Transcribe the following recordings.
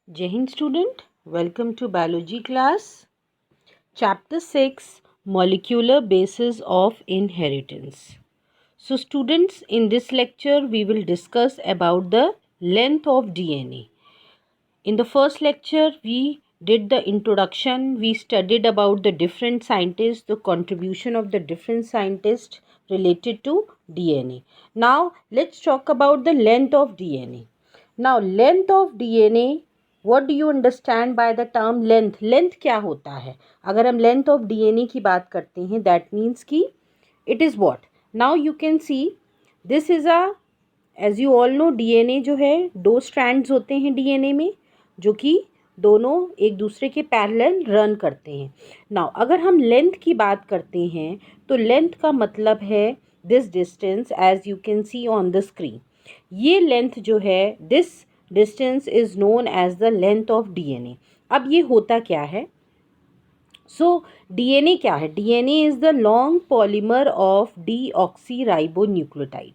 Jai Hind student, welcome to biology class. Chapter 6, Molecular Basis of Inheritance. So students, in this lecture we will discuss about the length of DNA. In the first lecture we did the introduction, we studied about the different scientists, the contribution of the different scientists related to DNA. Now let's talk about the length of DNA. Now length of DNA, what do you understand by the term length? Length क्या होता है? अगर हम length of DNA की बात करते हैं, that means कि it is what? Now you can see this is a, as you all know, DNA जो है 2 strands होते हैं DNA में, जो कि दोनों एक दूसरे के पैरेलल रन करते हैं. नाउ अगर हम लेंथ की बात करते हैं तो लेंथ का मतलब है this distance, as you can see on the screen. ये लेंथ जो है, this distance is known as the length of DNA. अब ये होता क्या है? सो डीएनए क्या है? DNA is the long polymer of deoxyribonucleotide.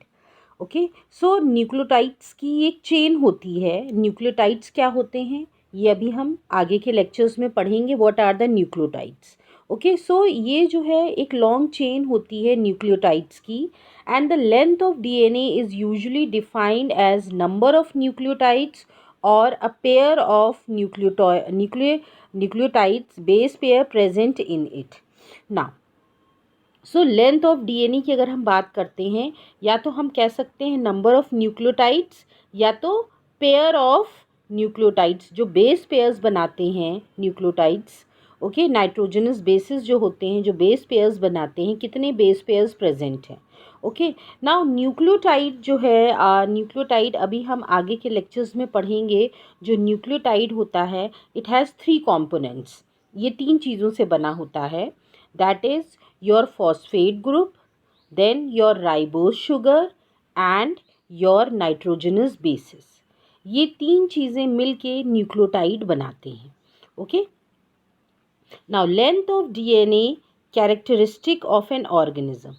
Okay, so nucleotides की एक चेन होती है. न्यूक्लियोटाइड्स क्या होते हैं ये अभी हम आगे के लेक्चर्स में पढ़ेंगे. What are the nucleotides? Okay, so ये जो है एक लॉन्ग चेन होती है न्यूक्लियोटाइड्स की. And the length of DNA is usually defined as number of nucleotides और a pair of nucleotides base pair present in it. Now so length of DNA की अगर हम बात करते हैं, या तो हम कह सकते हैं नंबर ऑफ न्यूक्लियोटाइड्स या तो पेयर ऑफ न्यूक्लियोटाइड्स, जो बेस पेयर्स बनाते हैं न्यूक्लियोटाइड्स. ओके, नाइट्रोजनस बेसिस जो होते हैं, जो बेस पेयर्स बनाते हैं, कितने बेस पेयर्स प्रेजेंट हैं. ओके, नाउ न्यूक्लियोटाइड जो है, न्यूक्लियोटाइड अभी हम आगे के लेक्चर्स में पढ़ेंगे. जो न्यूक्लियोटाइड होता है, इट हैज़ 3 कॉम्पोनेंट्स. ये 3 चीज़ों से बना होता है. That is your phosphate group, then your ribose sugar and your nitrogenous bases. ये 3 चीज़ें मिलके न्यूक्लियोटाइड बनाते हैं. Okay, now length of DNA characteristic of an organism.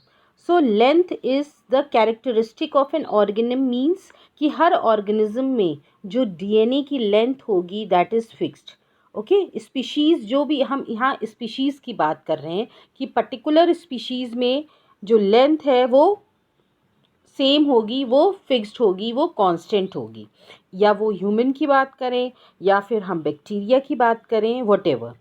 So length is the characteristic of an organism means कि हर organism में जो DNA की length होगी that is fixed. Okay, species जो भी, हम यहाँ स्पीशीज़ की बात कर रहे हैं कि पर्टिकुलर स्पीशीज़ में जो लेंथ है वो सेम होगी, वो फिक्स्ड होगी, वो कांस्टेंट होगी. या वो ह्यूमन की बात करें या फिर हम बैक्टीरिया की बात करें, व्हाटएवर.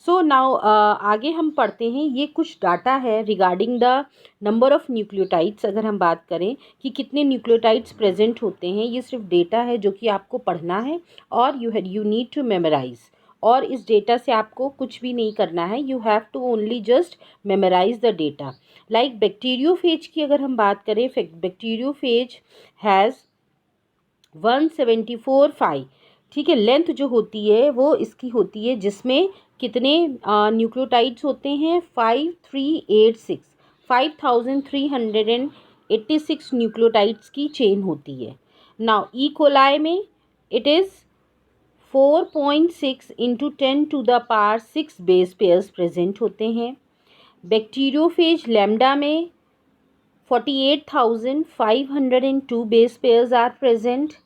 सो नाउ आगे हम पढ़ते हैं. ये कुछ डाटा है regarding the number of nucleotides. अगर हम बात करें कि कितने न्यूक्लियोटाइड्स प्रेजेंट होते हैं, ये सिर्फ डेटा है जो कि आपको पढ़ना है और यू नीड टू मेमोराइज. और इस डेटा से आपको कुछ भी नहीं करना है. You have to only just memorise the data. Like bacteriophage की अगर हम बात करें, बैक्टीरियोफेज हैज़ 174.5. ठीक है, लेंथ जो होती है वो इसकी होती है, जिसमें कितने न्यूक्लियोटाइड्स होते हैं? 5386, 5386 न्यूक्लियोटाइड्स की चेन होती है. नाउ ई कोलाई में it is 4.6 into 10⁶ base pairs present होते हैं. बैक्टीरियोफेज लैम्डा में 48,502 base pairs are present.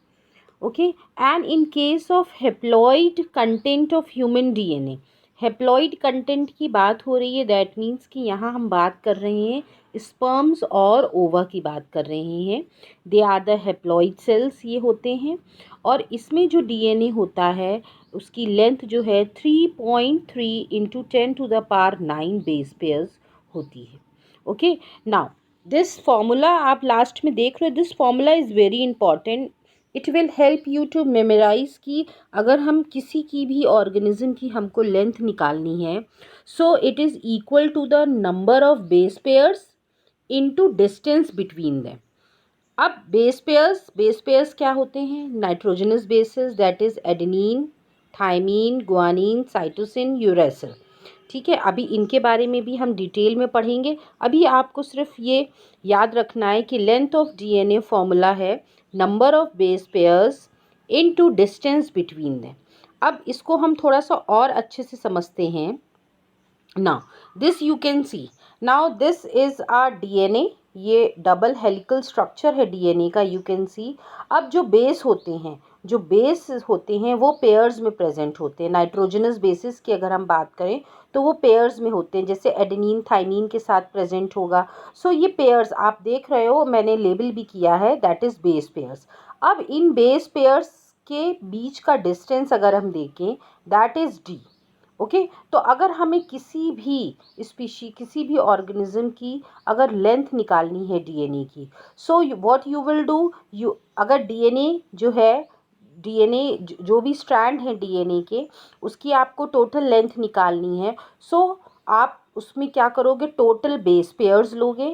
Okay, and in case of haploid content of human DNA, haploid content की बात हो रही है. दैट मीन्स कि यहाँ हम बात कर रहे हैं स्पर्म्स और ओवा की बात कर रहे हैं. They are the haploid cells, ये होते हैं. और इसमें जो डीएनए होता है उसकी लेंथ जो है 3.3 इंटू 10⁹ बेस पेयर्स होती है. ओके, नाउ दिस फॉर्मूला आप लास्ट में देख रहे हो. This formula is very important. It will help you to memorise कि अगर हम किसी की भी ऑर्गेनिज्म की हमको लेंथ निकालनी है, so it is equal to the number of base pairs into distance between them. अब बेस पेयर्स क्या होते हैं? Nitrogenous bases, that is adenine, thymine, guanine, cytosine, uracil. ठीक है, अभी इनके बारे में भी हम डिटेल में पढ़ेंगे. अभी आपको सिर्फ ये याद रखना है कि लेंथ ऑफ डीएनए फॉर्मूला है number of base pairs into distance between them. अब इसको हम थोड़ा सा और अच्छे से समझते हैं. Now this you can see. Now this is our DNA. ये डबल हेलिकल स्ट्रक्चर है डीएनए का, यू कैन सी. अब जो बेस होते हैं जो बेस होते हैं वो पेयर्स में प्रेजेंट होते हैं। नाइट्रोजनस बेसिस की अगर हम बात करें तो वो पेयर्स में होते हैं, जैसे एडेनिन थाइमिन के साथ प्रेजेंट होगा। सो ये पेयर्स आप देख रहे हो, मैंने लेबल भी किया है, दैट इज़ बेस पेयर्स। अब इन बेस पेयर्स के बीच का डिस्टेंस अगर हम देखें, दैट इज़ डी। ओके, तो अगर हमें किसी भी स्पीशी, किसी भी ऑर्गेनिज्म की अगर लेंथ निकालनी है डीएनए की, so what you will do, you अगर डीएनए जो है, डीएनए जो भी स्ट्रैंड है डीएनए के, उसकी आपको टोटल लेंथ निकालनी है। सो आप उसमें क्या करोगे, टोटल बेस पेयर्स लोगे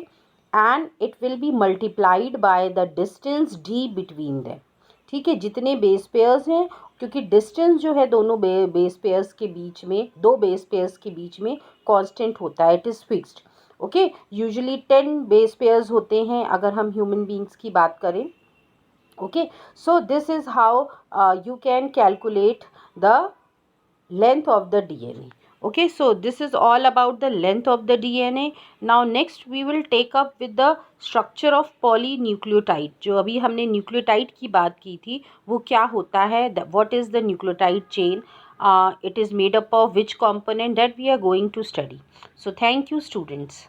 and it will be multiplied by the distance D between them. ठीक है, जितने बेस पेयर्स हैं, क्योंकि डिस्टेंस जो है दोनों बेस पेयर्स के बीच में, दो बेस पेयर्स के बीच में कांस्टेंट होता है, it is fixed. Okay, usually 10 base pairs होते हैं अगर हम ह्यूमन बींग्स की बात करें। Okay, so this is how you can calculate the length of the DNA. Okay, so this is all about the length of the DNA. Now next we will take up with the structure of polynucleotide. जो अभी हमने nucleotide की बात की थी, वो क्या होता है, what is the nucleotide chain, it is made up of which component, that we are going to study. So thank you students.